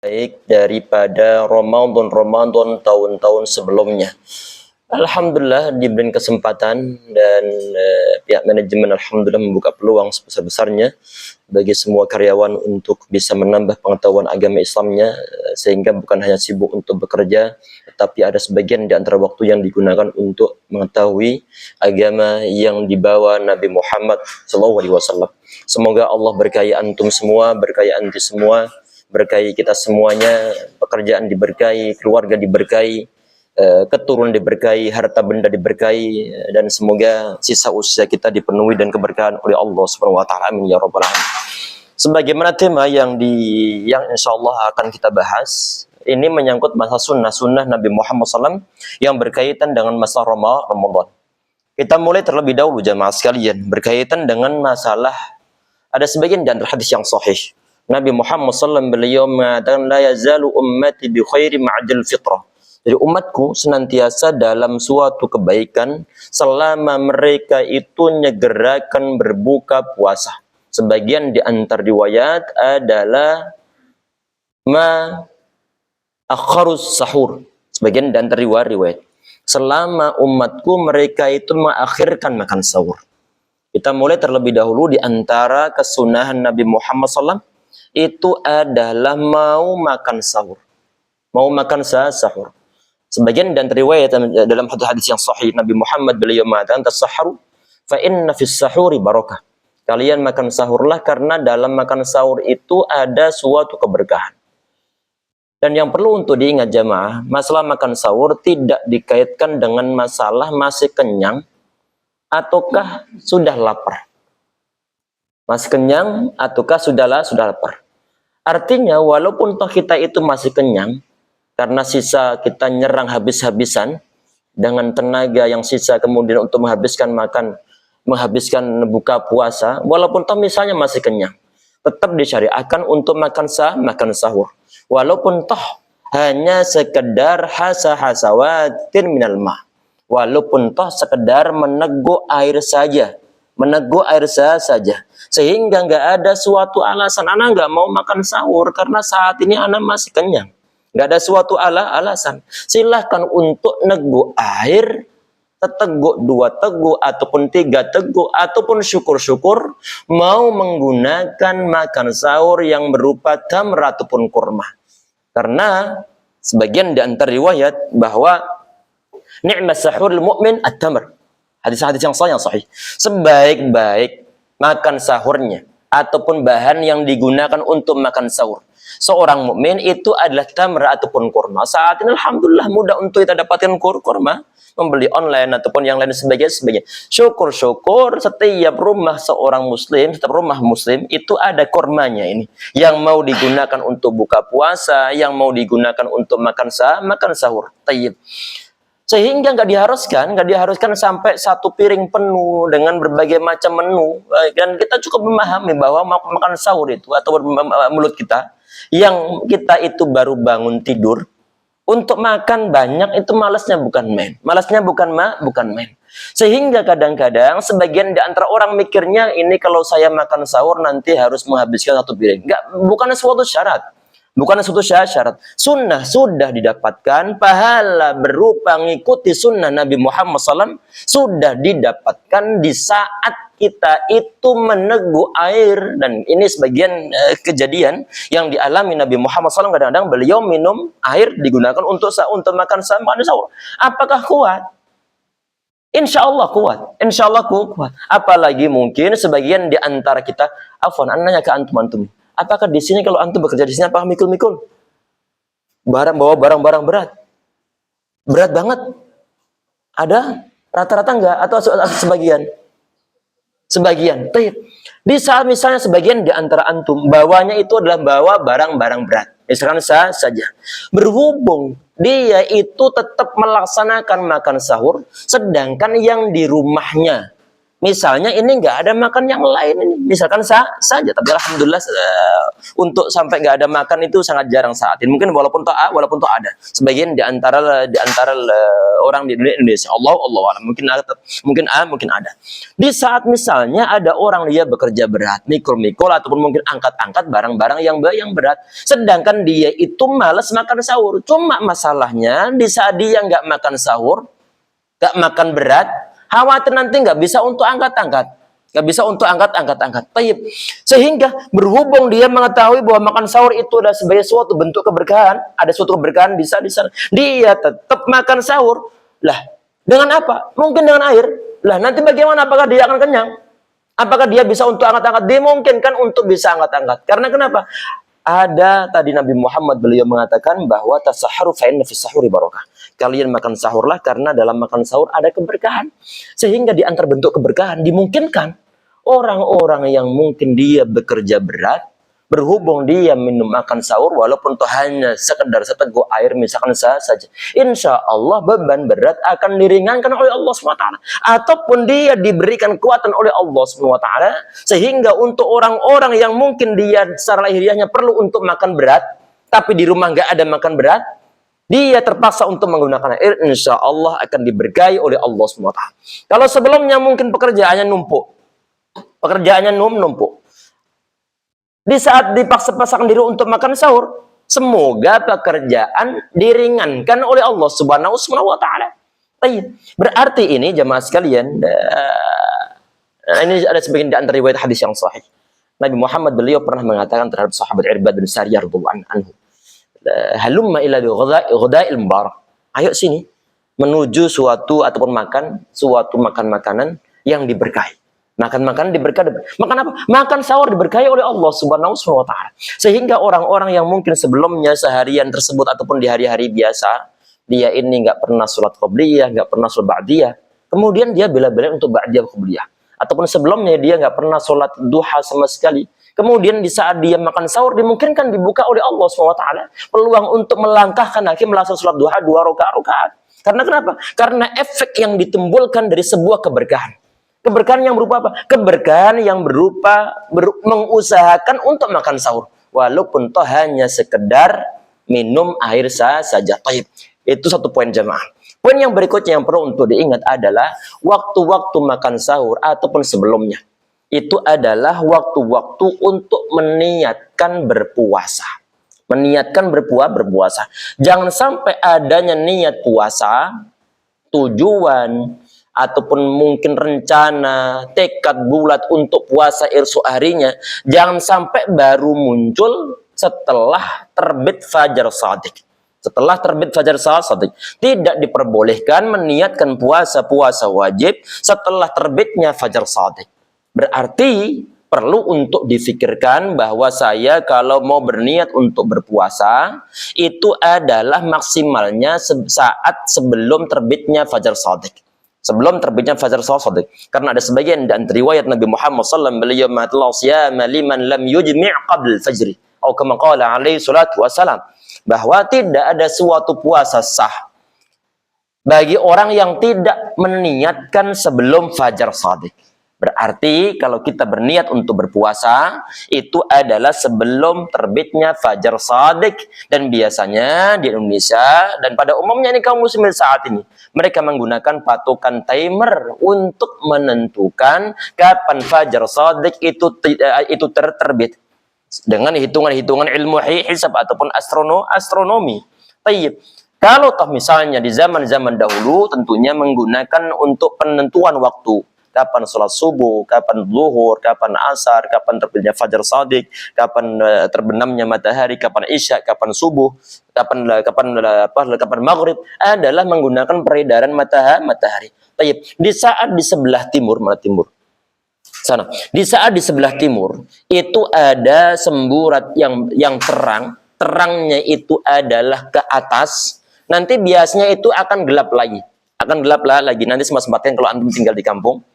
baik daripada Ramadan tahun-tahun sebelumnya. Alhamdulillah diberi kesempatan dan pihak manajemen alhamdulillah membuka peluang sebesar-besarnya bagi semua karyawan untuk bisa menambah pengetahuan agama Islamnya, sehingga bukan hanya sibuk untuk bekerja, tetapi ada sebagian di antara waktu yang digunakan untuk mengetahui agama yang dibawa Nabi Muhammad SAW. Semoga Allah berkahi antum semua, berkahi anti semua, berkahi kita semuanya, pekerjaan diberkahi, keluarga diberkahi, keturunan diberkahi, harta benda diberkahi, dan semoga sisa usia kita dipenuhi dan keberkahan oleh Allah Subhanahu wa taala. Amin ya rabbal alamin. Sebagaimana tema yang insyaallah akan kita bahas, ini menyangkut masalah sunnah Nabi Muhammad SAW yang berkaitan dengan masalah Ramadan. Kita mulai terlebih dahulu jamaah sekalian, berkaitan dengan masalah, ada sebagian dan hadis yang sahih. Nabi Muhammad SAW beliau mengatakan, la yazalu ummati bi khairi ma'adil fitrah. Jadi umatku senantiasa dalam suatu kebaikan selama mereka itu nyegerakan berbuka puasa. Sebagian di antara riwayat adalah ma akharus sahur. Sebagian di antara riwayat selama umatku mereka itu mengakhirkan makan sahur. Kita mulai terlebih dahulu di antara kesunahan Nabi Muhammad SAW itu adalah mau makan sahur. Mau makan sahur. Sebagian dan riwayat dalam hadis yang sahih Nabi Muhammad beliau mengatakan tasahharu fa inna fis sahuri barakah. Kalian makan sahurlah karena dalam makan sahur itu ada suatu keberkahan. Dan yang perlu untuk diingat jamaah, masalah makan sahur tidak dikaitkan dengan masalah masih kenyang ataukah sudah lapar. Masih kenyang ataukah sudah lapar. Artinya walaupun toh kita itu masih kenyang, karena sisa kita nyerang habis-habisan dengan tenaga yang sisa kemudian untuk menghabiskan buka puasa, walaupun toh misalnya masih kenyang, tetap disyariatkan untuk makan sahur. Walaupun toh hanya sekedar hasawatin minal ma. Walaupun toh sekedar meneguk air saja. Sehingga nggak ada suatu alasan anak nggak mau makan sahur karena saat ini anak masih kenyang. Nggak ada suatu alasan. Silahkan untuk neguk air, seteguk, 2 teguk, ataupun 3 teguk, ataupun syukur-syukur mau menggunakan makan sahur yang berupa tamr ataupun kurma. Karena sebagian di antara riwayat bahwa ni'mas sahurul mu'min at-tamr. Hadis-hadis yang sahih. Sebaik-baik makan sahurnya ataupun bahan yang digunakan untuk makan sahur seorang mukmin itu adalah tamr ataupun kurma. Saat ini alhamdulillah mudah untuk kita dapatkan kurma, membeli online ataupun yang lain sebagainya. Syukur-syukur setiap rumah seorang muslim, setiap rumah muslim itu ada kurmanya ini. Yang mau digunakan untuk buka puasa, yang mau digunakan untuk makan sahur. Tayyib. Sehingga nggak diharuskan sampai 1 piring penuh dengan berbagai macam menu. Dan kita cukup memahami bahwa makan sahur itu atau mulut kita, yang kita itu baru bangun tidur, untuk makan banyak itu malasnya bukan main. Sehingga kadang-kadang sebagian di antara orang mikirnya ini kalau saya makan sahur nanti harus menghabiskan 1 piring. Bukan suatu syarat. Sunnah sudah didapatkan, pahala berupa mengikuti sunnah Nabi Muhammad SAW sudah didapatkan di saat kita itu meneguk air. Dan ini sebagian kejadian yang dialami Nabi Muhammad SAW. Kadang-kadang beliau minum air digunakan untuk makan sahur. Apakah kuat? Insya Allah kuat. Apalagi mungkin sebagian di antara kita, afwan, nanya ke antum. Apakah di sini kalau antum bekerja di sini apakah mikul-mikul? Bawa barang-barang berat. Berat banget. Ada rata-rata enggak atau sebagian? Sebagian. Di saat misalnya sebagian di antara antum bawanya itu adalah bawa barang-barang berat. Misalkan saja. Berhubung dia itu tetap melaksanakan makan sahur, sedangkan yang di rumahnya Misalnya ini nggak ada makan yang lain ini, misalkan saja, tapi alhamdulillah untuk sampai nggak ada makan itu sangat jarang saat ini. Mungkin walaupun toh ada sebagian di antara orang di Indonesia. Allah alam, mungkin ada. Di saat misalnya ada orang dia bekerja berat, mikul-mikul ataupun mungkin angkat-angkat barang-barang yang berat, sedangkan dia itu malas makan sahur. Cuma masalahnya di saat dia nggak makan sahur, nggak makan berat, khawatir nanti nggak bisa untuk angkat-angkat. Nggak bisa untuk angkat-angkat. Sehingga berhubung dia mengetahui bahwa makan sahur itu adalah sebagai suatu bentuk keberkahan, ada suatu keberkahan di sana, dia tetap makan sahur. Lah, dengan apa? Mungkin dengan air. Lah, nanti bagaimana? Apakah dia akan kenyang? Apakah dia bisa untuk angkat-angkat? Dimungkinkan untuk bisa angkat-angkat. Karena kenapa? Ada tadi Nabi Muhammad beliau mengatakan bahwa tasahharu fa inna fis sahuri barakah. Kalian makan sahurlah karena dalam makan sahur ada keberkahan. Sehingga di antar bentuk keberkahan dimungkinkan orang-orang yang mungkin dia bekerja berat, berhubung dia minum makan sahur walaupun itu hanya sekedar seteguk air misalkan saja, insya Allah beban berat akan diringankan oleh Allah SWT, ataupun dia diberikan kekuatan oleh Allah SWT, sehingga untuk orang-orang yang mungkin dia secara lahiriahnya perlu untuk makan berat tapi di rumah nggak ada makan berat, dia terpaksa untuk menggunakan air, insya Allah akan diberkahi oleh Allah SWT. Kalau sebelumnya mungkin pekerjaannya numpuk, di saat dipaksa-paksakan diri untuk makan sahur, semoga pekerjaan diringankan oleh Allah Subhanahu wa taala. Berarti ini jemaah sekalian, ini ada sebagian di antara riwayat hadis yang sahih. Nabi Muhammad beliau pernah mengatakan terhadap sahabat Irbad bin Sariyah radhiyallahu anhu, "Halumma ila ghada'il mubarak." Ayo sini menuju suatu ataupun makan makanan yang diberkahi. Makan diberkahi. Makan apa? Makan sahur diberkahi oleh Allah Subhanahu wa taala. Sehingga orang-orang yang mungkin sebelumnya seharian tersebut ataupun di hari-hari biasa, dia ini nggak pernah sholat qobliyah, nggak pernah sholat ba'diyah. Kemudian dia bela-belain untuk ba'diyah qobliyah. Ataupun sebelumnya dia nggak pernah sholat duha sama sekali. Kemudian di saat dia makan sahur dimungkinkan dibuka oleh Allah SWT peluang untuk melangkahkan kaki melaksanakan sholat duha 2 rakaat. Karena kenapa? Karena efek yang ditimbulkan dari sebuah keberkahan. Keberkahan yang berupa apa? Keberkahan yang berupa mengusahakan untuk makan sahur. Walaupun toh hanya sekedar minum air saja. Itu satu poin jemaah. Poin yang berikutnya yang perlu untuk diingat adalah waktu-waktu makan sahur ataupun sebelumnya. Itu adalah waktu-waktu untuk meniatkan berpuasa. Meniatkan berpuasa. Jangan sampai adanya niat puasa, tujuan, ataupun mungkin rencana, tekad bulat untuk puasa esok harinya, jangan sampai baru muncul setelah terbit fajar shadiq. Setelah terbit fajar shadiq, tidak diperbolehkan meniatkan puasa wajib setelah terbitnya fajar shadiq. Berarti perlu untuk difikirkan bahwa saya kalau mau berniat untuk berpuasa, itu adalah maksimalnya saat sebelum terbitnya fajar shadiq. Sebelum terbitnya fajar shadiq. Karena ada sebagian dan riwayat Nabi Muhammad SAW beliau mengatakan siyama liman lam yujmi' qabl fajri atau kama qala alaihi salatu wasalam, bahwa tidak ada suatu puasa sah bagi orang yang tidak meniatkan sebelum fajar shadiq. Berarti kalau kita berniat untuk berpuasa itu adalah sebelum terbitnya fajar shadiq, dan biasanya di Indonesia dan pada umumnya ini kaum muslimin saat ini mereka menggunakan patokan timer untuk menentukan kapan fajar shadiq itu terbit dengan hitungan-hitungan ilmu hisab ataupun astronomi. Kalau toh misalnya di zaman-zaman dahulu tentunya menggunakan untuk penentuan waktu. Kapan sholat subuh, kapan zuhur, kapan asar, kapan terbitnya fajar shadiq, kapan terbenamnya matahari, kapan isya, kapan subuh, kapan maghrib, adalah menggunakan peredaran matahari. Di saat di sebelah timur, sana, di saat di sebelah timur itu ada semburat yang terangnya itu adalah ke atas. Nanti biasanya itu akan gelap lagi. Nanti sempat-sempatnya kalau antum tinggal di kampung,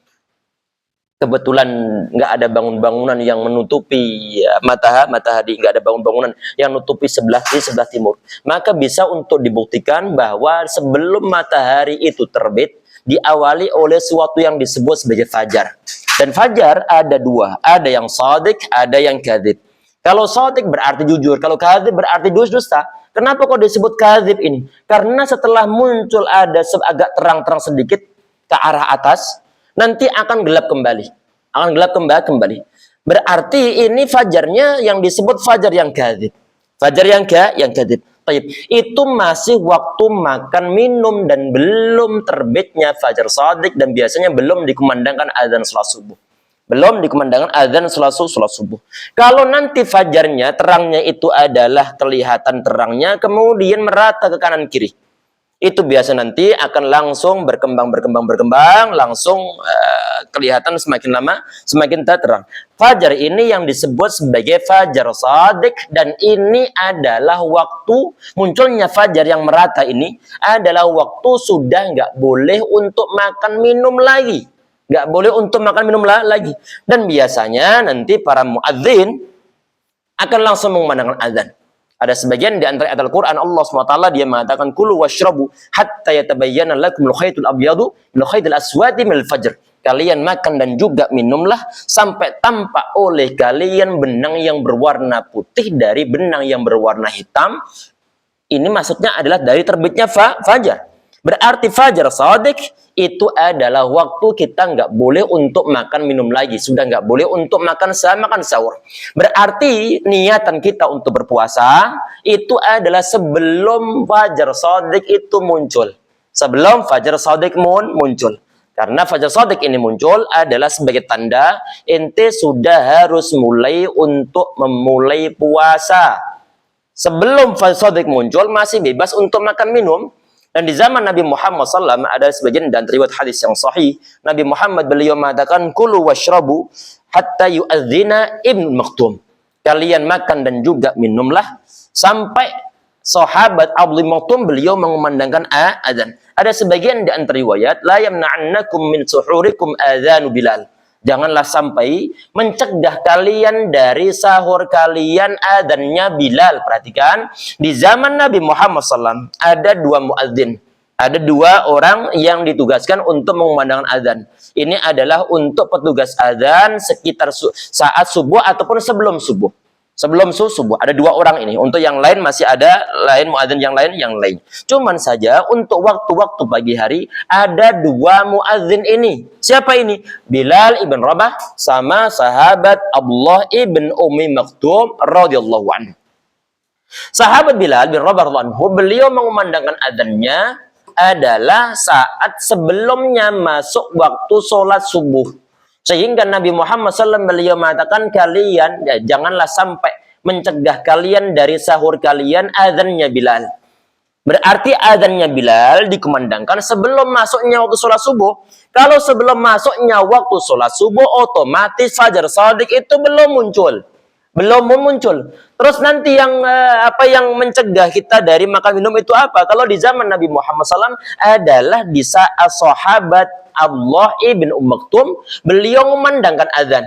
kebetulan nggak ada bangunan yang menutupi matahari, nggak ada bangunan yang menutupi sebelah timur, maka bisa untuk dibuktikan bahwa sebelum matahari itu terbit diawali oleh sesuatu yang disebut sebagai fajar. Dan fajar ada dua, ada yang shadiq, ada yang kadzib. Kalau shadiq berarti jujur, kalau kadzib berarti dusta. Kenapa kok disebut kadzib ini? Karena setelah muncul ada agak terang-terang sedikit ke arah atas, nanti akan gelap kembali. Akan gelap kembali. Berarti ini fajarnya yang disebut fajar yang kadzib. Fajar yang kadzib. Itu masih waktu makan minum dan belum terbitnya fajar shadiq dan biasanya belum dikumandangkan azan salat subuh. Belum dikumandangkan azan salat subuh. Kalau nanti fajarnya terangnya itu adalah kelihatan terangnya kemudian merata ke kanan kiri. Itu biasa nanti akan langsung berkembang langsung kelihatan semakin lama semakin terang. Fajar ini yang disebut sebagai fajar shadiq dan ini adalah waktu munculnya fajar yang merata ini adalah waktu sudah nggak boleh untuk makan minum lagi. Nggak boleh untuk makan minum lagi. Dan biasanya nanti para muadzin akan langsung mengumandangkan azan. Ada sebagian di antara ayat Al-Quran Allah SWT dia mengatakan kulu washrabu hatta yatabayyana lakumul khaytul abyadu minal khaytil aswadi minal fajr. Kalian makan dan juga minumlah sampai tampak oleh kalian benang yang berwarna putih dari benang yang berwarna hitam. Ini maksudnya adalah dari terbitnya fajar. Berarti fajar shadiq itu adalah waktu kita nggak boleh untuk makan minum lagi. Sudah nggak boleh untuk makan sahur. Berarti niatan kita untuk berpuasa itu adalah sebelum fajar shadiq itu muncul. Sebelum fajar shadiq muncul. Karena fajar shadiq ini muncul adalah sebagai tanda ente sudah harus mulai untuk memulai puasa. Sebelum fajar shadiq muncul masih bebas untuk makan minum. Dan di zaman Nabi Muhammad SAW ada sebagian dan riwayat hadis yang sahih. Nabi Muhammad beliau mengatakan kulu washrabu hatta yu'adzina Ibn Maktum. Kalian makan dan juga minumlah sampai sahabat Abdul Maktum beliau mengumandangkan azan. Ada sebagian di antara riwayat la yamna'annakum min suhurikum adzanu Bilal. Janganlah sampai mencegah kalian dari sahur kalian adzannya Bilal. Perhatikan, di zaman Nabi Muhammad SAW ada dua muadzin. Ada dua orang yang ditugaskan untuk mengumandangkan adzan. Ini adalah untuk petugas adzan sekitar saat subuh ataupun sebelum subuh. Sebelum subuh ada dua orang ini. Untuk yang lain masih ada lain muadzin yang lain. Cuman saja untuk waktu-waktu pagi hari ada dua muadzin ini. Siapa ini? Bilal ibn Rabah sama sahabat Abdullah ibn Ummi Maktum radhiyallahu anhu. Sahabat Bilal bin Rabah radhiyallahu anhu beliau mengumandangkan adzannya adalah saat sebelumnya masuk waktu sholat subuh. Sehingga Nabi Muhammad SAW beliau mengatakan kalian janganlah sampai mencegah kalian dari sahur kalian azannya Bilal. Berarti azannya Bilal dikumandangkan sebelum masuknya waktu sholat subuh. Kalau sebelum masuknya waktu sholat subuh otomatis fajar shadiq itu belum muncul. Terus nanti yang yang mencegah kita dari makan minum itu apa? Kalau di zaman Nabi Muhammad SAW adalah di saat sahabat Abdullah ibn Maktum beliau memandangkan azan.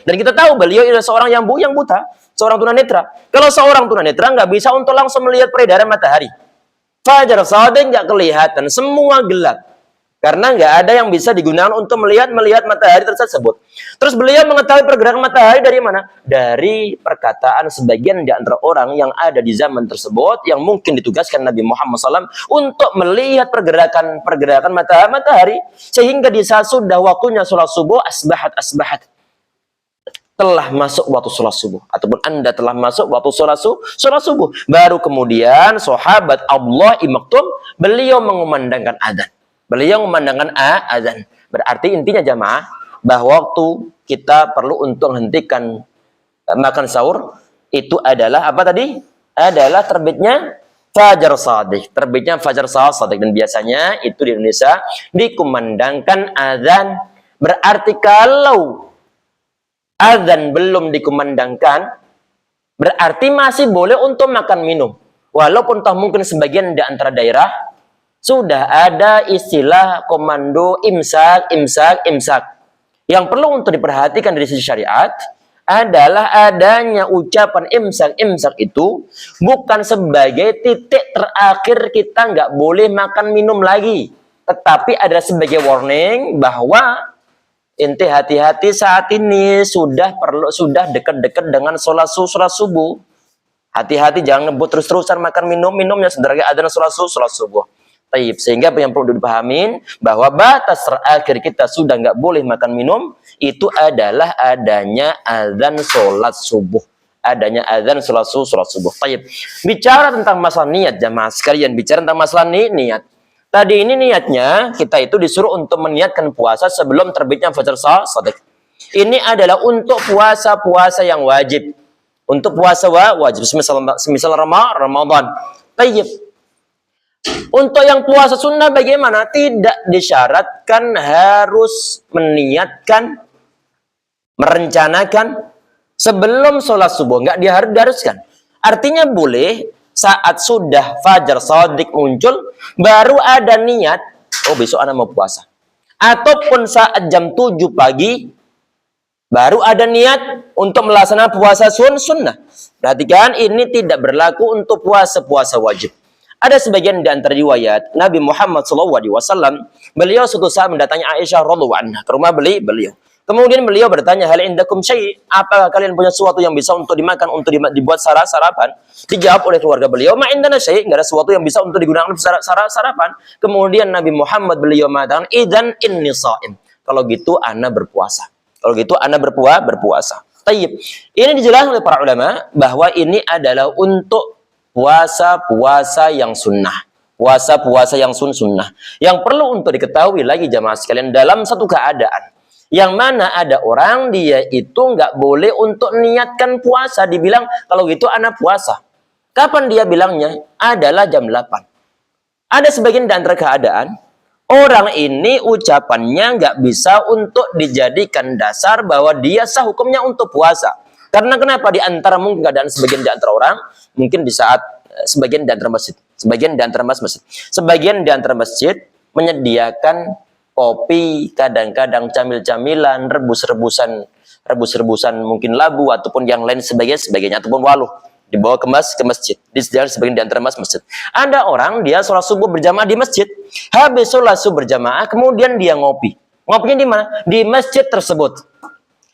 Dan kita tahu beliau adalah seorang yang buta, seorang tunanetra. Kalau seorang tunanetra nggak bisa untuk langsung melihat peredaran matahari. Fajar shadiq nggak kelihatan, semua gelap. Karena nggak ada yang bisa digunakan untuk melihat matahari tersebut. Terus beliau mengetahui pergerakan matahari dari mana? Dari perkataan sebagian di antara orang yang ada di zaman tersebut yang mungkin ditugaskan Nabi Muhammad SAW untuk melihat pergerakan matahari sehingga di saat sudah waktunya sholat subuh asbahat telah masuk waktu sholat subuh ataupun anda telah masuk waktu sholat subuh. Baru kemudian sahabat Abdullah ibn Maktum beliau mengumandangkan azan. Berarti intinya jamaah bahwa waktu kita perlu untuk menghentikan makan sahur itu adalah apa tadi? Adalah terbitnya fajar shadiq. Dan biasanya itu di Indonesia dikumandangkan azan. Berarti kalau azan belum dikumandangkan berarti masih boleh untuk makan minum. Walaupun toh mungkin sebagian di antara daerah sudah ada istilah komando imsak. Yang perlu untuk diperhatikan dari sisi syariat adalah adanya ucapan imsak itu bukan sebagai titik terakhir kita nggak boleh makan minum lagi. tetapi ada sebagai warning bahwa inti hati-hati saat ini sudah dekat-dekat dengan sholat subuh. Hati-hati jangan ngebut terus-terusan makan minumnya sebenarnya ada sholat subuh. Taib. Sehingga yang perlu dipahamin bahwa batas terakhir kita sudah nggak boleh makan minum itu adalah adanya azan sholat subuh. Adanya azan sholat subuh. Taib. Bicara tentang masalah niat jamaah sekalian, bicara tentang masalah niat. Tadi ini niatnya kita itu disuruh untuk meniatkan puasa sebelum terbitnya fajar shadiq. Ini adalah untuk puasa-puasa yang wajib. Untuk puasa wajib semisal Ramadan. Taib. Untuk yang puasa sunnah bagaimana? Tidak disyaratkan harus meniatkan, merencanakan sebelum sholat subuh. Nggak diharuskan. Artinya boleh saat sudah fajar shadiq muncul, baru ada niat, oh besok anak mau puasa. Ataupun saat jam 7 pagi, baru ada niat untuk melaksanakan puasa sunnah. Perhatikan, ini tidak berlaku untuk puasa-puasa wajib. Ada sebagian di antara riwayat Nabi Muhammad SAW, beliau suatu saat mendatangi Aisyah radhiyallahu anha ke rumah beliau. Kemudian beliau bertanya, hal indakum syai', apakah kalian punya sesuatu yang bisa untuk dimakan, untuk dibuat sarapan? Dijawab oleh keluarga beliau, ma indana syai', enggak ada sesuatu yang bisa untuk digunakan sarapan. Kemudian Nabi Muhammad beliau mengatakan, idzan inni shaim. Kalau gitu ana berpuasa. Berpuasa. Tayyib. Ini dijelaskan oleh para ulama bahwa ini adalah untuk puasa-puasa yang sunnah. Puasa-puasa yang sunnah. Yang perlu untuk diketahui lagi jamaah sekalian, dalam satu keadaan yang mana ada orang dia itu nggak boleh untuk niatkan puasa, dibilang kalau gitu anak puasa. Kapan dia bilangnya? Adalah jam 8. Ada sebagian di antara keadaan orang ini ucapannya nggak bisa untuk dijadikan dasar bahwa dia sah hukumnya untuk puasa. Karena kenapa? Di antara mungkin keadaan sebagian di antara orang, mungkin di saat sebagian di antara masjid menyediakan kopi, kadang-kadang camil-camilan, rebus-rebusan mungkin labu ataupun yang lain sebagainya ataupun waluh dibawa ke masjid. Disediakan sebagian di antara masjid. Ada orang dia sholat subuh berjamaah di masjid. Habis sholat subuh berjamaah kemudian dia ngopi. Ngopinya di mana? Di masjid tersebut.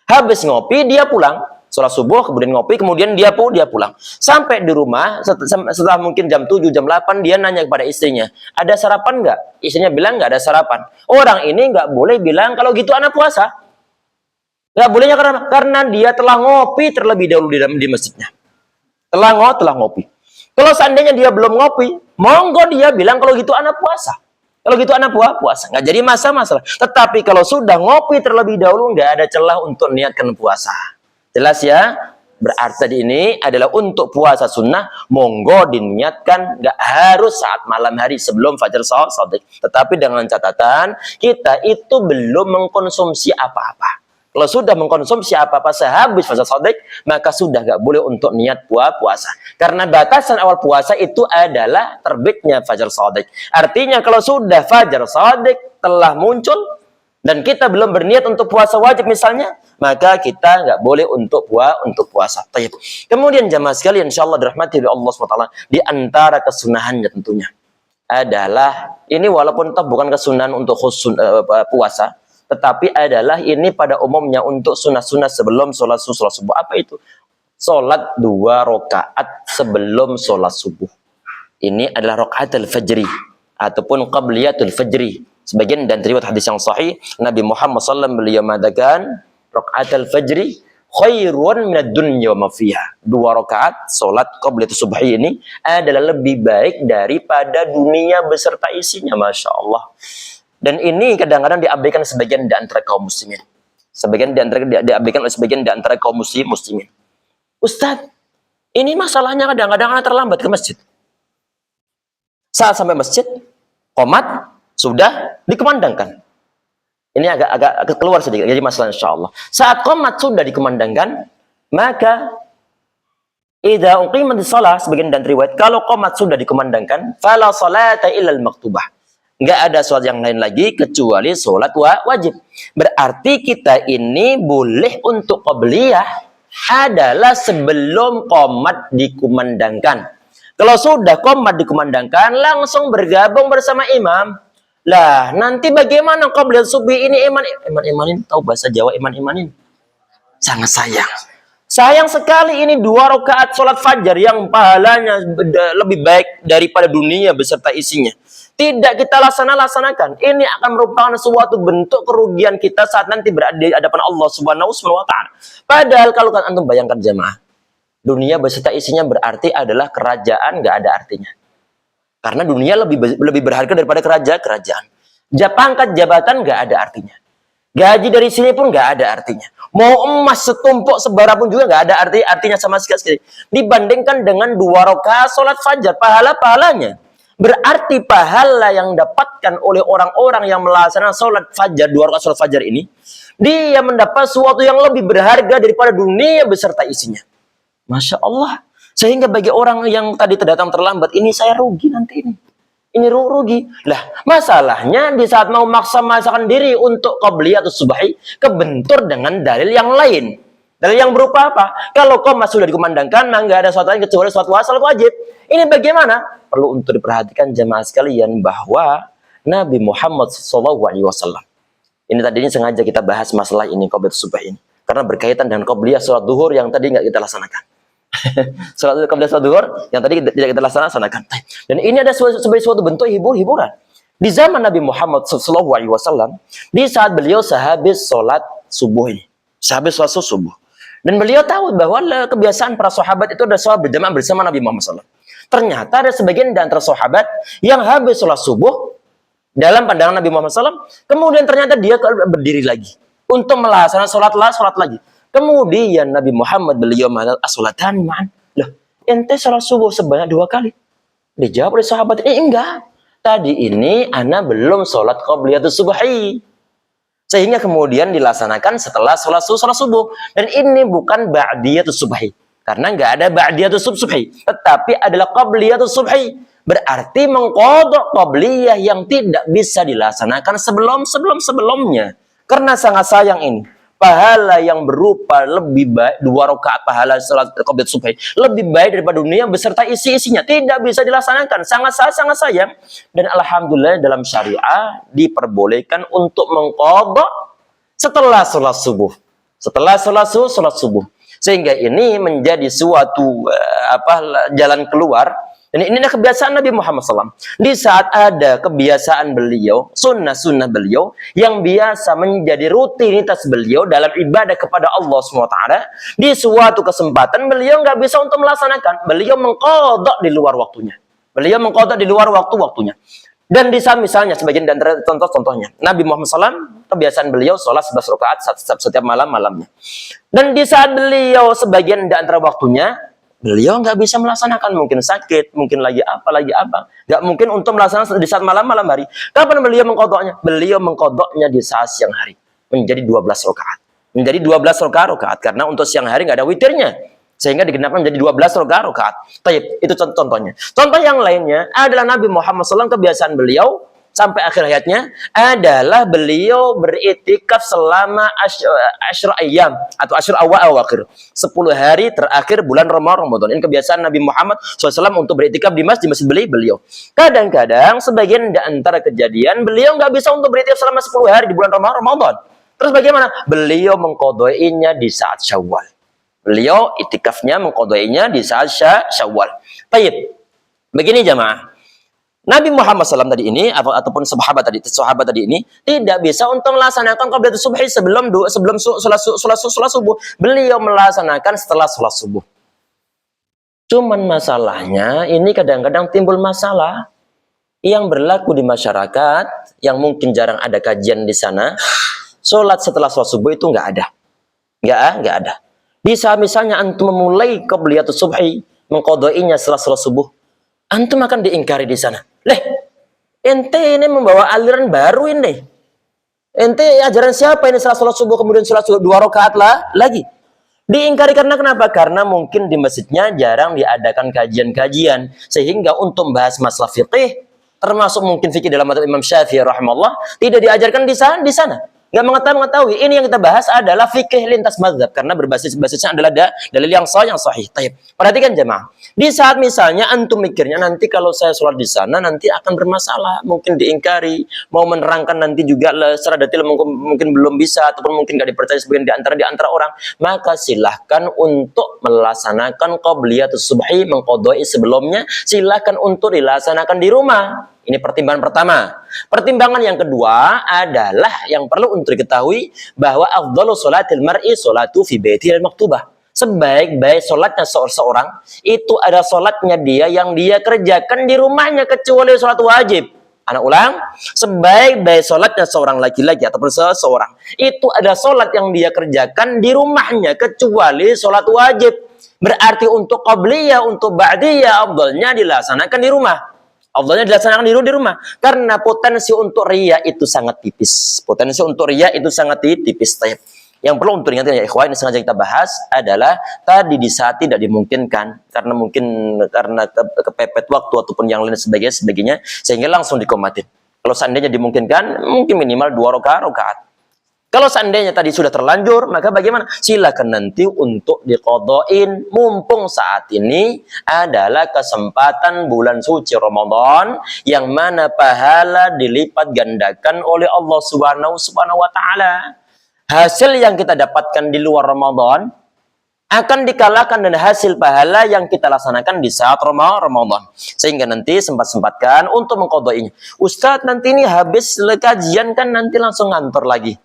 Habis ngopi dia pulang. Sholat subuh, kemudian ngopi, kemudian dia pulang. Sampai di rumah, setelah mungkin jam 7, jam 8, dia nanya kepada istrinya, ada sarapan nggak? Istrinya bilang nggak ada sarapan. Orang ini nggak boleh bilang, kalau gitu anak puasa. Nggak bolehnya karena dia telah ngopi terlebih dahulu di masjidnya. Telah ngopi. Kalau seandainya dia belum ngopi, monggo dia bilang, kalau gitu anak puasa. Kalau gitu anak puasa. Nggak jadi masalah. Tetapi kalau sudah ngopi terlebih dahulu, nggak ada celah untuk niatkan puasa. Jelas ya? Berarti tadi ini adalah untuk puasa sunnah, monggo diniatkan, nggak harus saat malam hari sebelum fajar shadiq. Tetapi dengan catatan, kita itu belum mengkonsumsi apa-apa. Kalau sudah mengkonsumsi apa-apa sehabis fajar shadiq, maka sudah nggak boleh untuk niat puasa. Karena batasan awal puasa itu adalah terbitnya fajar shadiq. Artinya kalau sudah fajar shadiq telah muncul, dan kita belum berniat untuk puasa wajib misalnya, maka kita nggak boleh untuk puasa. Taib. Kemudian jamaah sekalian, insyaallah dirahmati oleh Allah SWT, di antara kesunahannya tentunya adalah ini walaupun tetap bukan kesunahan untuk puasa, tetapi adalah ini pada umumnya untuk sunah-sunah sebelum sholat subuh. Apa itu? Sholat 2 rakaat sebelum sholat subuh. Ini adalah rakaatul fajri ataupun qabliyatul fajri. Sebagian dan riwayat hadis yang sahih, Nabi Muhammad SAW beliau mengatakan, rakaatul fajri khairun minad dunya wa ma fiha. 2 rakaat salat qabliyatus subhi ini adalah lebih baik daripada dunia beserta isinya, Masya Allah. Dan ini kadang-kadang diabaikan sebagian di antara kaum muslimin. Diabaikan oleh sebagian di antara kaum muslimin. Ustadz, ini masalahnya kadang-kadang anak terlambat ke masjid. Saat sampai masjid, qomat sudah dikumandangkan. Ini agak keluar sedikit, jadi masalah insyaallah. Saat qomat sudah dikumandangkan, maka idza uqimatis shalah, sebagian dan riwayat, kalau qomat sudah dikumandangkan, fala salata illal maktubah. Enggak ada sholat yang lain lagi kecuali sholat wajib. Berarti kita ini boleh untuk qabliyah adalah sebelum qomat dikumandangkan. Kalau sudah qomat dikumandangkan, langsung bergabung bersama imam. Lah, nanti bagaimana qabliyah subuh ini iman-imanin, tahu bahasa Jawa iman-imanin? Sangat sayang. Sayang sekali ini 2 rakaat sholat fajar yang pahalanya lebih baik daripada dunia beserta isinya. Tidak kita laksanakan. Ini akan merupakan suatu bentuk kerugian kita saat nanti berada di hadapan Allah Subhanahu wa Ta'ala. Padahal kalau kan antum bayangkan jemaah, dunia beserta isinya berarti adalah kerajaan, nggak ada artinya. Karena dunia lebih berharga daripada kerajaan. Pangkat jabatan nggak ada artinya. Gaji dari sini pun nggak ada artinya. Mau emas setumpuk sebara pun juga nggak ada artinya sama sekali. Dibandingkan dengan 2 rakaat sholat fajar, pahalanya. Berarti pahala yang dapatkan oleh orang-orang yang melaksanakan sholat fajar, 2 rakaat sholat fajar ini, dia mendapat sesuatu yang lebih berharga daripada dunia beserta isinya. Masya Allah. Sehingga bagi orang yang tadi datang terlambat, ini saya rugi nanti ini. Ini rugi. Lah, masalahnya di saat mau maksa-maksakan diri untuk qabliyah atau subahi, kebentur dengan dalil yang lain. Dalil yang berupa apa? Kalau qomas sudah dikumandangkan, nggak ada sesuatu lain kecuali salat wajib. Ini bagaimana? Perlu untuk diperhatikan jemaah sekalian bahwa Nabi Muhammad SAW. Ini tadinya sengaja kita bahas masalah ini, qabliyah subahi ini. Karena berkaitan dengan qabliyah sholat duhur yang tadi nggak kita laksanakan. Sholat duhur yang tadi tidak kita laksanakan. Dan ini ada sebagai suatu bentuk hiburan. Di zaman Nabi Muhammad SAW, di saat beliau sehabis sholat subuh ini, dan beliau tahu bahwa kebiasaan para sahabat itu ada sholat berjamaah bersama Nabi Muhammad SAW. Ternyata ada sebagian di antara sahabat yang habis sholat subuh dalam pandangan Nabi Muhammad SAW, kemudian ternyata dia berdiri lagi untuk melaksanakan sholat lagi. Kemudian Nabi Muhammad beliau mengatakan as-sholatani ma'an. Loh, ente sholat subuh sebanyak 2 kali. Dijawab oleh sahabat, enggak. Tadi ini ana belum sholat qabliyatus subhi. Sehingga kemudian dilaksanakan setelah sholat subuh. Dan ini bukan ba'diyatus subhi. Karena enggak ada ba'diyatus subhi. Tetapi adalah qabliyatus subhi. Berarti mengqadha qabliyah yang tidak bisa dilaksanakan sebelumnya. Karena sangat sayang ini. Pahala yang berupa lebih baik 2 rakaat pahala salat qabliyah subuh lebih baik daripada dunia beserta isi-isinya tidak bisa dilaksanakan, sangat sayang. Dan alhamdulillah dalam syariah diperbolehkan untuk mengqadha setelah salat subuh, sehingga ini menjadi suatu jalan keluar. Dan ini adalah kebiasaan Nabi Muhammad SAW. Di saat ada kebiasaan beliau, sunnah beliau, yang biasa menjadi rutinitas beliau dalam ibadah kepada Allah SWT, di suatu kesempatan beliau nggak bisa untuk melaksanakan. Beliau mengqadha di luar waktunya. Dan di saat misalnya, sebagian dari contohnya, Nabi Muhammad SAW, kebiasaan beliau sholat 11 rakaat setiap malamnya. Dan di saat beliau sebagian di antara waktunya, beliau nggak bisa melaksanakan, mungkin sakit, mungkin lagi apa, nggak mungkin untuk melaksanakan di saat malam hari. Kapan beliau mengqadhanya? Beliau mengqadhanya di saat siang hari, menjadi 12 rakaat, karena untuk siang hari nggak ada witirnya, sehingga digenapkan menjadi 12 rakaat. Itu contohnya. Contoh yang lainnya adalah Nabi Muhammad SAW, kebiasaan beliau sampai akhir hayatnya adalah beliau beriktikaf selama asyra ayyam atau asyra awakhir, 10 hari terakhir bulan Ramadan. Ini kebiasaan Nabi Muhammad SAW untuk beriktikaf di masjid beliau. Kadang-kadang sebagian di antara kejadian beliau nggak bisa untuk beriktikaf selama 10 hari di bulan Ramadan. Terus bagaimana? Beliau mengqadhainya di saat Syawal. Beliau iktikafnya mengqadhainya di saat Syawal. Baik. Begini jamaah. Nabi Muhammad SAW tadi ini ataupun sahabat tadi ini tidak bisa untuk melaksanakan qabliyah subuh sebelum sholat subuh. Beliau melaksanakan setelah sholat subuh. Cuman masalahnya ini kadang-kadang timbul masalah yang berlaku di masyarakat yang mungkin jarang ada kajian di sana. Sholat setelah sholat subuh itu nggak ada. Bisa misalnya antum memulai qabliyah subuh, mengqadhainya setelah sholat subuh, antum akan diingkari di sana. Ente ini membawa aliran baru ini. Ente ajaran siapa ini setelah sholat subuh kemudian sholat 2 rakaat lagi? Diingkari karena kenapa? Karena mungkin di masjidnya jarang diadakan kajian-kajian, sehingga untuk membahas masalah fikih, termasuk mungkin fikih dalam mazhab Imam Syafi'i rahimahullah, tidak diajarkan di sana. nggak mengetahui. Ini yang kita bahas adalah fikih lintas mazhab karena basisnya adalah dalil yang sahih. Taib. Perhatikan jemaah. Di saat misalnya antum mikirnya nanti kalau saya sholat di sana nanti akan bermasalah, mungkin diingkari, mau menerangkan nanti juga secara detail mungkin belum bisa ataupun mungkin nggak dipercaya sebagian di antara orang, maka silahkan untuk melaksanakan qabliyatus subhi, mengqadai sebelumnya, silahkan untuk dilaksanakan di rumah. Ini pertimbangan pertama. Pertimbangan yang kedua adalah yang perlu untuk diketahui bahwa afdhalu sholatil mar'i sholatu fi baitihi al-maktubah. Sebaik-baik sholatnya seorang itu ada sholatnya dia yang dia kerjakan di rumahnya kecuali sholat wajib. Anak ulang, sebaik-baik sholatnya seorang laki-laki ataupun seseorang itu ada sholat yang dia kerjakan di rumahnya kecuali sholat wajib. Berarti untuk qabliyah, untuk ba'diyah, afdhalnya dilaksanakan di rumah. Afdhalnya dilaksanakan di rumah karena potensi untuk riya itu sangat tipis. Potensi untuk riya itu sangat tipis. Yang perlu untuk diingatkan ya ikhwan, ini sengaja kita bahas adalah tadi di saat tidak dimungkinkan karena mungkin karena kepepet waktu ataupun yang lain sebagainya sehingga langsung dikomatin. Kalau seandainya dimungkinkan mungkin minimal 2 rakaat. Kalau seandainya tadi sudah terlanjur, maka bagaimana? Silakan nanti untuk diqadhain. Mumpung saat ini adalah kesempatan bulan suci Ramadan yang mana pahala dilipat gandakan oleh Allah Subhanahu wa taala. Hasil yang kita dapatkan di luar Ramadan akan dikalahkan dengan hasil pahala yang kita laksanakan di saat Ramadan. Sehingga nanti sempat-sempatkan untuk mengqadhainya. Ustadz, nanti ini habis kajian kan nanti langsung ngantor lagi.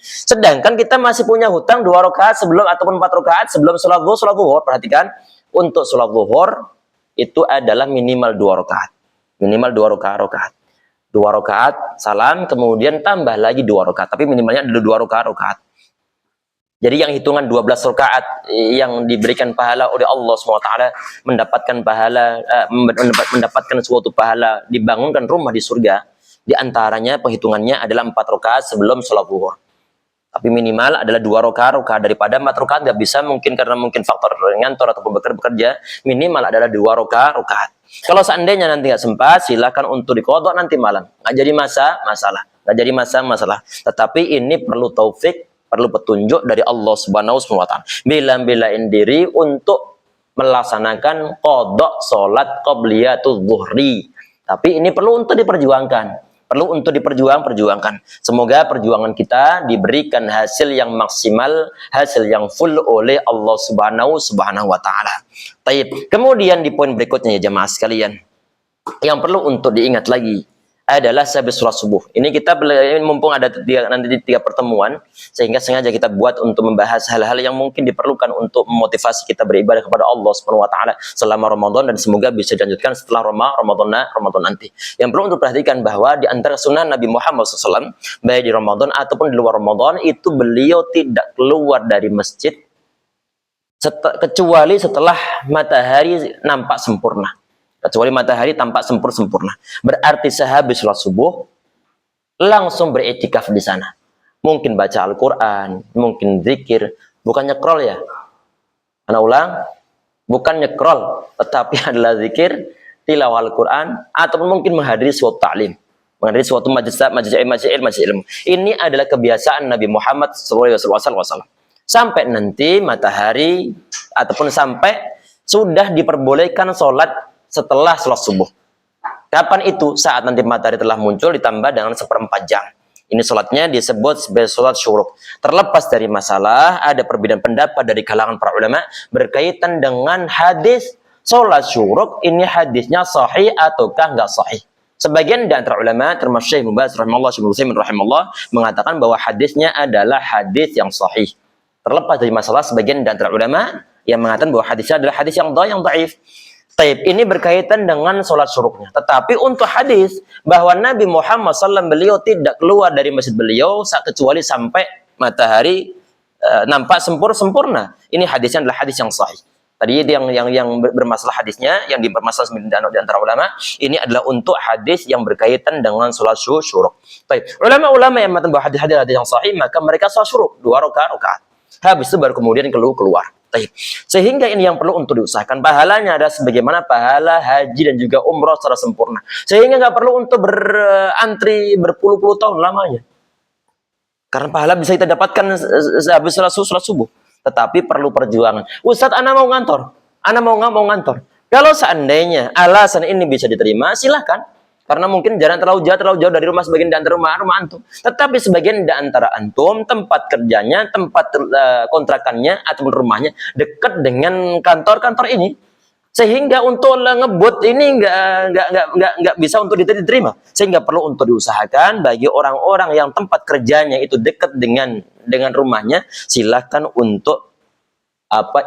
Sedangkan kita masih punya hutang 2 rakaat sebelum ataupun 4 rakaat sebelum sholat zuhur. Perhatikan, untuk sholat zuhur itu adalah minimal 2 rakaat. Minimal 2 rakaat. 2 rakaat salam, kemudian tambah lagi 2 rakaat. Tapi minimalnya ada 2 rakaat. Jadi yang hitungan 12 rakaat yang diberikan pahala oleh Allah SWT, mendapatkan pahala, mendapatkan suatu pahala, dibangunkan rumah di surga. Di antaranya penghitungannya adalah 4 rakaat sebelum sholat zuhur. Tapi minimal adalah 2 rakaat daripada 4 rakaat nggak bisa mungkin karena mungkin faktor ngantor ataupun bekerja, minimal adalah 2 rakaat. Kalau seandainya nanti nggak sempat, silakan untuk diqadha nanti malam. Nggak jadi masalah. Tetapi ini perlu taufik, perlu petunjuk dari Allah Subhanahu wa taala. Bela-belain diri untuk melaksanakan qadha salat qabliyatul zuhri. Tapi ini perlu untuk diperjuangkan. Perjuangkan. Semoga perjuangan kita diberikan hasil yang maksimal, hasil yang full oleh Allah Subhanahu wa taala. Baik. Kemudian di poin berikutnya ya jemaah sekalian, yang perlu untuk diingat lagi adalah sehabis sholat subuh. Ini kita mumpung ada nanti 3 pertemuan, sehingga sengaja kita buat untuk membahas hal-hal yang mungkin diperlukan untuk memotivasi kita beribadah kepada Allah Subhanahu wa taala selama Ramadan dan semoga bisa dilanjutkan setelah Ramadan nanti. Yang perlu untuk perhatikan bahwa di antara sunnah Nabi Muhammad SAW, baik di Ramadan ataupun di luar Ramadan, itu beliau tidak keluar dari masjid kecuali setelah matahari nampak sempurna. Kecuali matahari tampak sempurna. Berarti sehabis sholat subuh langsung beriktikaf di sana. Mungkin baca Al-Quran, mungkin zikir, bukan nyekrol ya. Anak ulang, bukan nyekrol, tetapi adalah zikir, tilawah Al-Quran, ataupun mungkin menghadiri suatu ta'lim, menghadiri suatu majlis ilmu. Ini adalah kebiasaan Nabi Muhammad SAW. Sampai nanti matahari ataupun sampai sudah diperbolehkan sholat setelah sholat subuh. Kapan itu? Saat nanti matahari telah muncul ditambah dengan 1/4 jam. Ini sholatnya disebut sebagai sholat syuruk. Terlepas dari masalah, ada perbedaan pendapat dari kalangan para ulama berkaitan dengan hadis sholat syuruk. Ini hadisnya sahih ataukah nggak sahih? Sebagian di antara ulama termasuk Syekh Mubaz rahimahullah, Syekh Utsaimin rahimahullah mengatakan bahwa hadisnya adalah hadis yang sahih. Terlepas dari masalah, sebagian di antara ulama yang mengatakan bahwa hadisnya adalah hadis yang dhaif. Taib, ini berkaitan dengan sholat syuruknya. Tetapi untuk hadis bahwa Nabi Muhammad SAW beliau tidak keluar dari masjid beliau kecuali sampai matahari nampak sempurna. Ini hadisnya adalah hadis yang sahih. Tadi yang bermasalah hadisnya, yang dipermasalah di antara ulama, ini adalah untuk hadis yang berkaitan dengan sholat syuruk. Taib, ulama-ulama yang mengatakan bahwa hadis-hadis yang sahih, maka mereka sholat syuruk 2 rakaat. Habis itu baru kemudian keluar. Sehingga ini yang perlu untuk diusahakan. Pahalanya ada sebagaimana pahala haji dan juga umroh secara sempurna. Sehingga nggak perlu untuk berantri berpuluh-puluh tahun lamanya. Karena pahala bisa kita dapatkan habis sholat subuh. Tetapi perlu perjuangan. Ustadz, ana mau ngantor. Ana mau nggak mau ngantor. Kalau seandainya alasan ini bisa diterima, silahkan. Karena mungkin jalan terlalu jauh dari rumah sebagian di antara rumah antum. Tetapi sebagian di antara antum, tempat kerjanya, tempat kontrakannya, atau rumahnya dekat dengan kantor-kantor ini. Sehingga untuk ngebut ini nggak bisa untuk diterima. Sehingga perlu untuk diusahakan bagi orang-orang yang tempat kerjanya itu dekat dengan rumahnya, silahkan untuk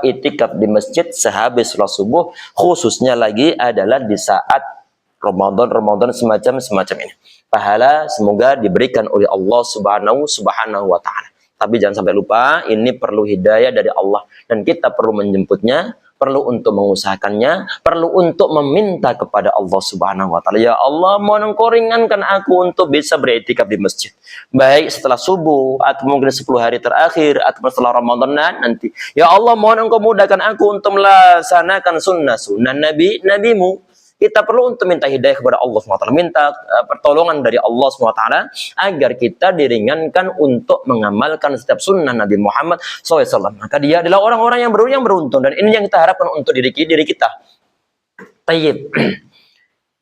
itikaf di masjid sehabis sholat subuh, khususnya lagi adalah di saat Ramadan semacam ini. Pahala semoga diberikan oleh Allah Subhanahu wa taala. Tapi jangan sampai lupa, ini perlu hidayah dari Allah dan kita perlu menjemputnya, perlu untuk mengusahakannya, perlu untuk meminta kepada Allah Subhanahu wa taala. Ya Allah, mohon Engkau ringankan aku untuk bisa beriktikaf di masjid. Baik setelah subuh atau mungkin 10 hari terakhir atau setelah Ramadan nanti. Ya Allah, mohon Engkau mudahkan aku untuk melaksanakan sunnah nabimu. Kita perlu untuk minta hidayah kepada Allah SWT, minta pertolongan dari Allah SWT agar kita diringankan untuk mengamalkan setiap sunnah Nabi Muhammad SAW. Maka dia adalah orang-orang yang beruntung, dan ini yang kita harapkan untuk diri kita. Tayyib.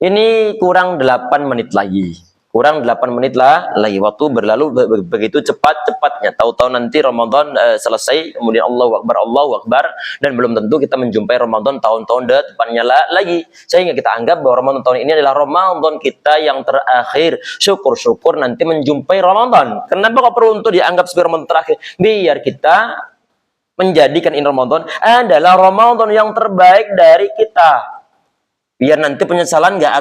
Ini kurang 8 menit lagi. Kurang 8 menit lagi. Waktu berlalu begitu cepat-cepatnya. Tahu-tahu nanti Ramadan selesai, kemudian Allahu Akbar, dan belum tentu kita menjumpai Ramadan tahun-tahun depannya lagi. Sehingga kita anggap bahwa Ramadan tahun ini adalah Ramadan kita yang terakhir. Syukur-syukur nanti menjumpai Ramadan. Kenapa kok perlu untuk dianggap sebagai Ramadan terakhir? Biar kita menjadikan ini Ramadan adalah Ramadan yang terbaik dari kita. Biar nanti penyesalan nggak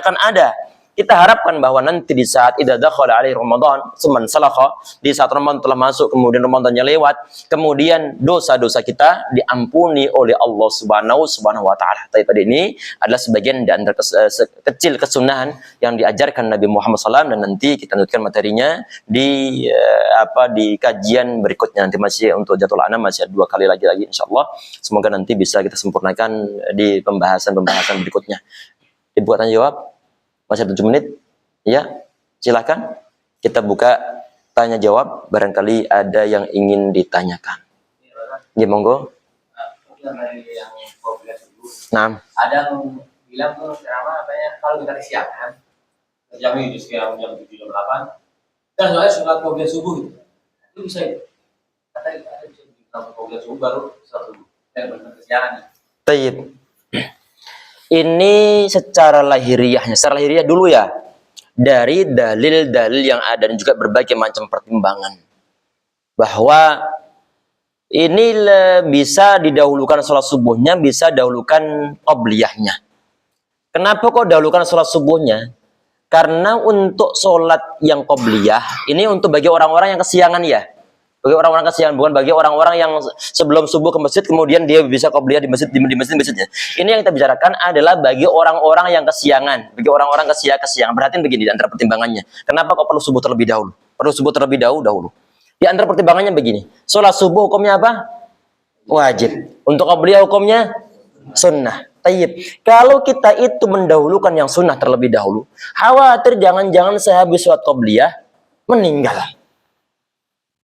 akan ada. Kita harapkan bahwa nanti di saat idza dakhala alaihi Ramadan, suman salakha, di saat Ramadan telah masuk, kemudian Ramadannya lewat, kemudian dosa-dosa kita diampuni oleh Allah Subhanahu wa taala. Tadi ini adalah sebagian dari kecil kesunahan yang diajarkan Nabi Muhammad SAW, dan nanti kita lanjutkan materinya di di kajian berikutnya. Nanti masih untuk Jatul Anam masih ada 2 kali lagi insyaallah. Semoga nanti bisa kita sempurnakan di pembahasan berikutnya. Dibuat tanya jawab. Masih 7 menit, ya, silakan kita buka tanya jawab, barangkali ada yang ingin ditanyakan. Ya, monggo. Nah, ada yang bilang tuh kalau kita kesiangan, jam 7 jam 8, dan soalnya sholat qobliyah subuh itu bisa katanya bisa sholat qobliyah subuh baru sholat subuh, dan benar kesiangan. Tayyib. Ini secara lahiriah dulu ya, dari dalil-dalil yang ada dan juga berbagai macam pertimbangan, bahwa ini bisa didahulukan sholat subuhnya, bisa dahulukan qobliyahnya. Kenapa kok dahulukan sholat subuhnya? Karena untuk sholat yang qobliyah ini untuk bagi orang-orang yang kesiangan ya. Bagi orang-orang kesiangan, bukan bagi orang-orang yang sebelum subuh ke masjid kemudian dia bisa qobliyah di masjidnya. Ini yang kita bicarakan adalah bagi orang-orang yang kesiangan, bagi orang-orang kesiangan. Perhatiin begini di antara pertimbangannya. Kenapa kok perlu subuh terlebih dahulu? Perlu subuh terlebih dahulu. Di antara pertimbangannya begini. Sholat subuh hukumnya apa? Wajib. Untuk qobliyah hukumnya sunnah. Tayyib. Kalau kita itu mendahulukan yang sunnah terlebih dahulu, khawatir jangan-jangan sehabis sholat qobliyah meninggal.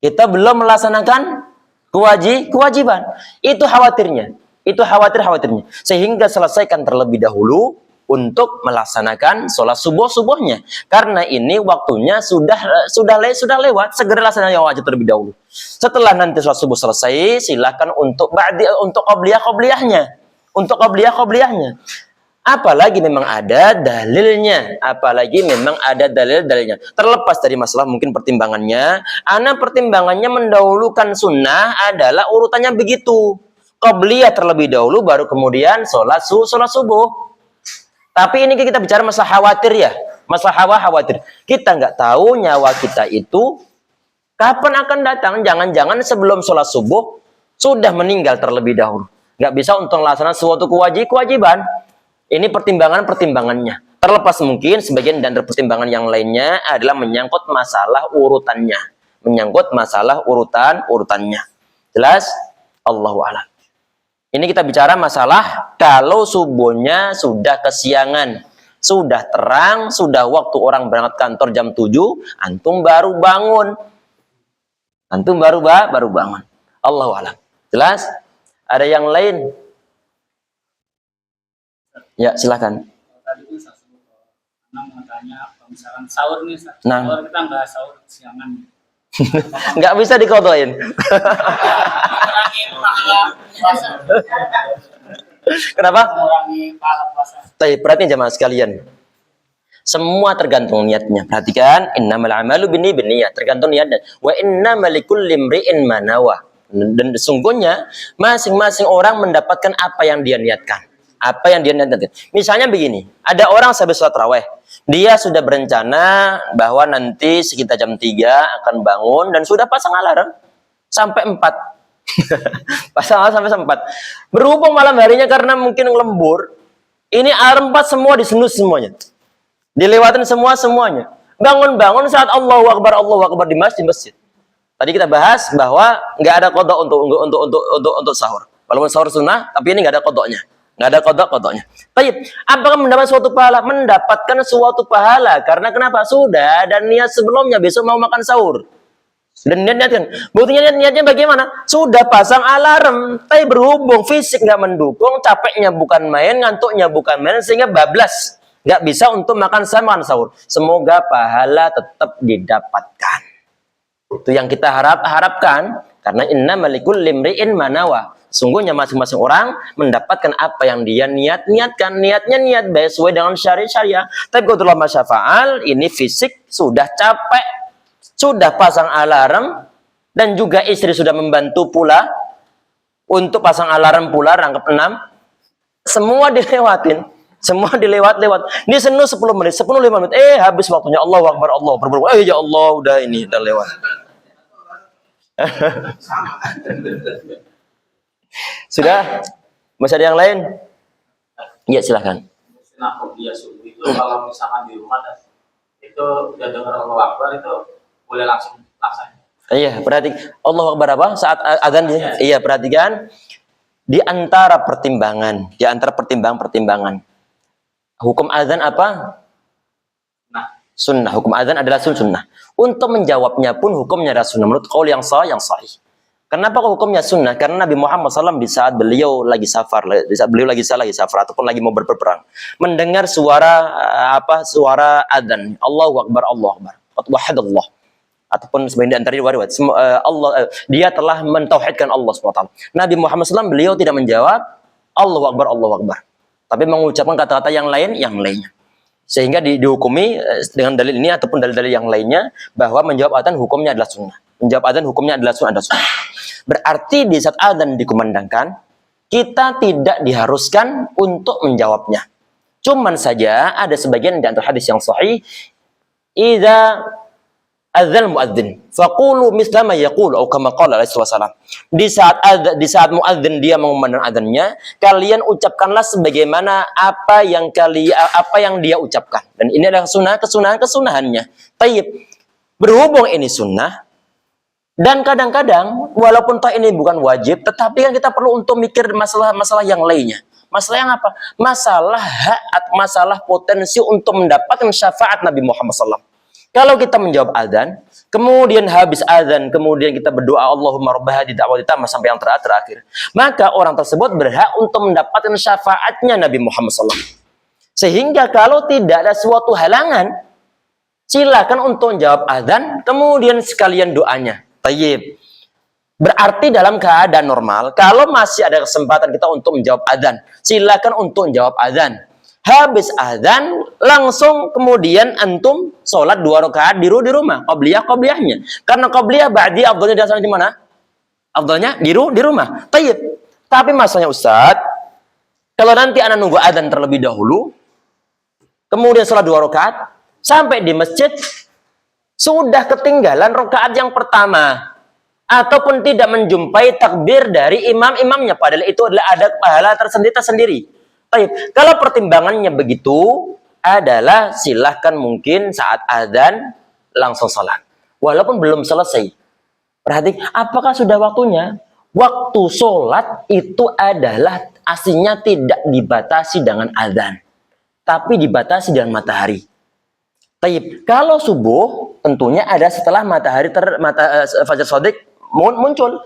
Kita belum melaksanakan kewajiban. Itu khawatirnya. Sehingga selesaikan terlebih dahulu untuk melaksanakan sholat subuhnya. Karena ini waktunya sudah lewat, segera laksanakan yang wajib terlebih dahulu. Setelah nanti sholat subuh selesai, silakan untuk qobliyahnya. Apalagi memang ada dalilnya, terlepas dari masalah mungkin pertimbangannya. Pertimbangannya mendahulukan sunnah adalah urutannya begitu, qobliyah terlebih dahulu baru kemudian sholat subuh. Tapi ini kita bicara masalah khawatir ya, khawatir. Kita nggak tahu nyawa kita itu kapan akan datang. Jangan-jangan sebelum sholat subuh sudah meninggal terlebih dahulu, nggak bisa untuk melaksanakan suatu kewajiban. Ini pertimbangannya. Terlepas mungkin sebagian dan pertimbangan yang lainnya adalah menyangkut masalah urutannya. Jelas? Allahu a'lam. Ini kita bicara masalah kalau subuhnya sudah kesiangan, sudah terang, sudah waktu orang berangkat kantor jam 7, antum baru bangun. Antum baru bangun. Allahu a'lam. Jelas? Ada yang lain? Ya, silakan. Tadi itu saya suruh anak mau tanya, kalau misalkan sahur nih, Nah. sahur kita nggak sahur siangan. Nggak bisa dikodoin. Mengurangi pahala puasa. Kenapa? Mengurangi pahala puasa. Tapi perhatikan jemaah sekalian. Semua tergantung niatnya. Perhatikan, innamal a'malu binniyat, tergantung niatnya. Wa innamal likulli imri'in ma nawa. Dan sesungguhnya masing-masing orang mendapatkan apa yang dia niatkan. Apa yang dia niatkan. Misalnya begini, ada orang habis sholat raweh. Dia sudah berencana bahwa nanti sekitar jam 3 akan bangun dan sudah pasang alarm sampai 4. Pasang alarm sampai 4. Berhubung malam harinya karena mungkin lembur, ini alarm 4 semua disenus semuanya. Dilewatin semuanya. Bangun-bangun saat Allahu Akbar di masjid. Tadi kita bahas bahwa nggak ada kodok untuk sahur. Walaupun sahur sunnah, tapi ini nggak ada kodoknya. Nggak ada kodoknya. Baik, apakah mendapat suatu pahala? Mendapatkan suatu pahala. Karena kenapa? Sudah dan niat sebelumnya besok mau makan sahur. Dan niatnya, buktinya niatnya bagaimana? Sudah pasang alarm, tapi berhubung fisik nggak mendukung, capeknya bukan main, ngantuknya bukan main, sehingga bablas. Nggak bisa untuk makan sahur. Semoga pahala tetap didapatkan. Itu yang kita harapkan. Karena innamal likulli imri'in ma nawa. Sungguhnya masing-masing orang mendapatkan apa yang dia niatkan. Niatnya niat baik sesuai dengan syariah. Tapi qadarullah masyafa'al, ini fisik sudah capek, sudah pasang alarm, dan juga istri sudah membantu pula untuk pasang alarm pula rangkap 6. Semua dilewatin. Semua dilewat-lewat. Ini senu 10 menit, 10-5 menit. Habis waktunya. Allahu Akbar, Allah. Ya Allah, udah ini, udah lewat. Sudah? Masih ada yang lain? Iya, silahkan. Nah, dia subuh itu kalau misalkan di rumah itu udah dengar Allahu Akbar itu boleh langsung laksanakan. Iya, perhatikan. Allahu Akbar apa? Saat azan. Iya, perhatikan. Di antara pertimbangan. Hukum azan apa? Sunnah. Hukum azan adalah sunnah. Untuk menjawabnya pun hukumnya adalah sunnah. Menurut qaul yang sahih. Kenapa hukumnya sunnah? Karena Nabi Muhammad SAW di saat beliau lagi safar, ataupun lagi mau berperang, mendengar suara suara azan, Allahu Akbar, Allahu Akbar, wahadallah, ataupun sebagian antara riwayat, dia telah mentauhidkan Allah SWT. Nabi Muhammad SAW beliau tidak menjawab Allahu Akbar, Allahu Akbar, tapi mengucapkan kata-kata yang lainnya. Sehingga dihukumi dengan dalil ini ataupun dalil-dalil yang lainnya bahwa menjawab adzan hukumnya adalah sunnah. Menjawab adzan hukumnya adalah sunnah. Berarti di saat adzan dikumandangkan, kita tidak diharuskan untuk menjawabnya. Cuman saja ada sebagian di antara hadis yang sahih, idza adzal muadzin faqulu misla ma yaqulu atau kama qala alaihi wasallam. Di saat muadzin dia mengumandang adzannya, kalian ucapkanlah sebagaimana apa yang dia ucapkan. Dan ini adalah kesunahannya. Tayyib. Berhubung ini sunnah dan kadang-kadang walaupun toh ini bukan wajib, tetapi kan kita perlu untuk mikir masalah yang lainnya. Masalah yang apa? Masalah potensi untuk mendapatkan syafaat Nabi Muhammad SAW. Kalau kita menjawab adzan, kemudian habis adzan, kemudian kita berdoa Allahumma rabb hadhihi da'wati tammah sampai yang terakhir, maka orang tersebut berhak untuk mendapatkan syafaatnya Nabi Muhammad SAW. Sehingga kalau tidak ada suatu halangan, silakan untuk menjawab adzan, kemudian sekalian doanya. Tayyib. Berarti dalam keadaan normal, kalau masih ada kesempatan kita untuk menjawab adzan, silakan untuk menjawab adzan. Habis azan langsung kemudian antum sholat 2 rakaat di rumah, qabliyahnya. Karena qabliyah ba'di afdhalnya dasarnya di mana? Afdhalnya di rumah. Tayyib. Tapi masalahnya Ustaz, kalau nanti anak nunggu azan terlebih dahulu, kemudian sholat 2 rakaat, sampai di masjid sudah ketinggalan rakaat yang pertama, ataupun tidak menjumpai takbir dari imamnya, padahal itu adalah ada pahala tersendiri. Baik, kalau pertimbangannya begitu adalah silahkan mungkin saat adzan langsung sholat. Walaupun belum selesai. Perhatikan, apakah sudah waktunya? Waktu sholat itu adalah aslinya tidak dibatasi dengan adzan. Tapi dibatasi dengan matahari. Taib. Kalau subuh tentunya ada setelah matahari fajar shadiq muncul.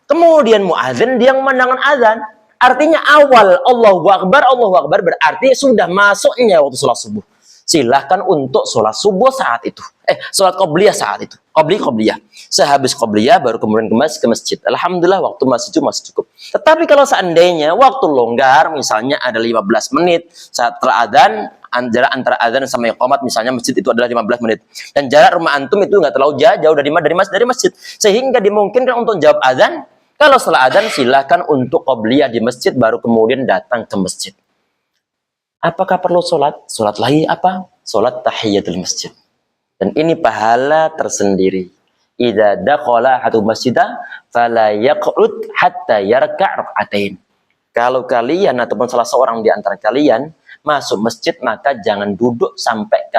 Kemudian muadzin dia memandangkan azan. Artinya awal Allahu Akbar berarti sudah masuknya waktu sholat subuh. Silahkan untuk sholat subuh saat itu. Sholat qobliyah saat itu. Qobliyah. Sehabis qobliyah baru kemudian ke masjid. Alhamdulillah waktu masih cukup. Tetapi kalau seandainya waktu longgar, misalnya ada 15 menit setelah adzan, jarak antara adzan sama iqamat misalnya masjid itu adalah 15 menit. Dan jarak rumah antum itu nggak terlalu jauh dari masjid. Sehingga dimungkinkan untuk jawab adzan. Kalau setelah adzan silahkan untuk qobliyah di masjid baru kemudian datang ke masjid. Apakah perlu sholat? Sholat lagi apa? Sholat tahiyatul masjid. Dan ini pahala tersendiri. Idza dakhala ahadu masjidah fala yaq'ud hatta yarka' rak'atain. Kalau kalian ataupun salah seorang di antara kalian masuk masjid maka jangan duduk sampai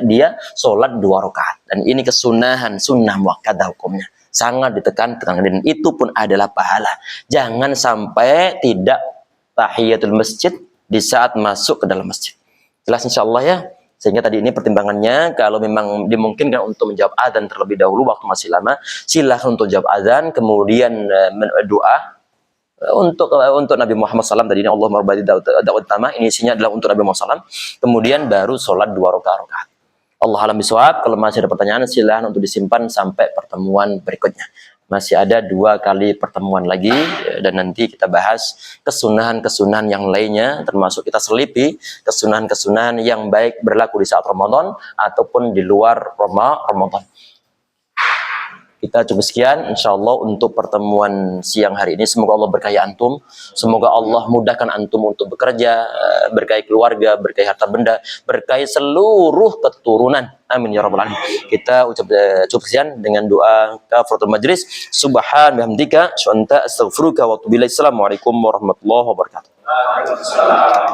dia sholat 2 rakaat. Dan ini kesunahan, sunnah muakkadah hukumnya. Sangat ditekan-tekan dan itu pun adalah pahala. Jangan sampai tidak tahiyatul masjid di saat masuk ke dalam masjid. Jelas insyaallah ya. Sehingga tadi ini pertimbangannya kalau memang dimungkinkan untuk menjawab adzan terlebih dahulu waktu masih lama, silahkan untuk jawab adzan kemudian doa untuk Nabi Muhammad SAW tadi ini Allahumma rabbani da'wat tamah, ini isinya adalah untuk Nabi Muhammad SAW, kemudian baru sholat 2 rakaat. Allah alam bisawab. Kalau masih ada pertanyaan silahkan untuk disimpan sampai pertemuan berikutnya. Masih ada 2 kali pertemuan lagi dan nanti kita bahas kesunahan-kesunahan yang lainnya, termasuk kita selipi kesunahan-kesunahan yang baik berlaku di saat Ramadan ataupun di luar Ramadan. Kita cukup sekian insyaallah untuk pertemuan siang hari ini. Semoga Allah berkahi antum, semoga Allah mudahkan antum untuk bekerja, berkahi keluarga, berkahi harta benda, berkahi seluruh keturunan. Amin ya rabbal alamin. Kita cukup sekian dengan doa kafaratul majlis. Subhan bihamdika syanta astaghfiruka wa atubu ilaik. Assalamualaikum warahmatullahi wabarakatuh. Waalaikumsalam.